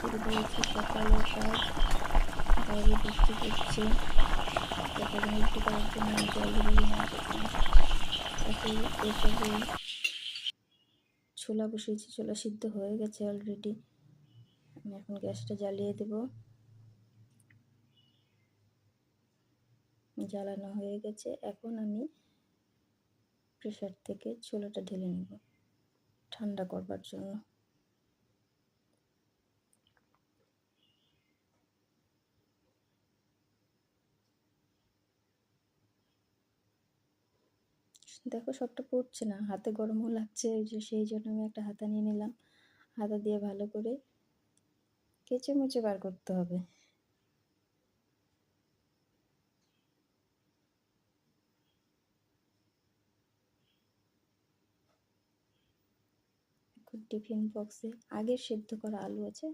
শুরু করেছি সকালের কাজ। বাইরে বৃষ্টি পড়ছে, তারপরে মুরগি করার জন্য আমি জল ঢেলে নিয়ে দেখলাম পাশে প্রেসারে ছোলা বসিয়েছি, ছোলা সিদ্ধ হয়ে গেছে অলরেডি। আমি এখন গ্যাসটা জ্বালিয়ে দেব। জ্বালানো হয়ে গেছে, এখন আমি প্রেসার থেকে ছোলাটা ঢেলে নেব ঠান্ডা করবার জন্য। দেখো সবটা পড়ছে না, হাতে গরমও লাগছে, ওই যে সেই জন্য আমি একটা হাতা নিয়ে নিলাম। হাতা দিয়ে ভালো করে কেচে মুচে বার করতে হবে। এখন টিফিন বক্সে আগের সেদ্ধ করা আলু আছে,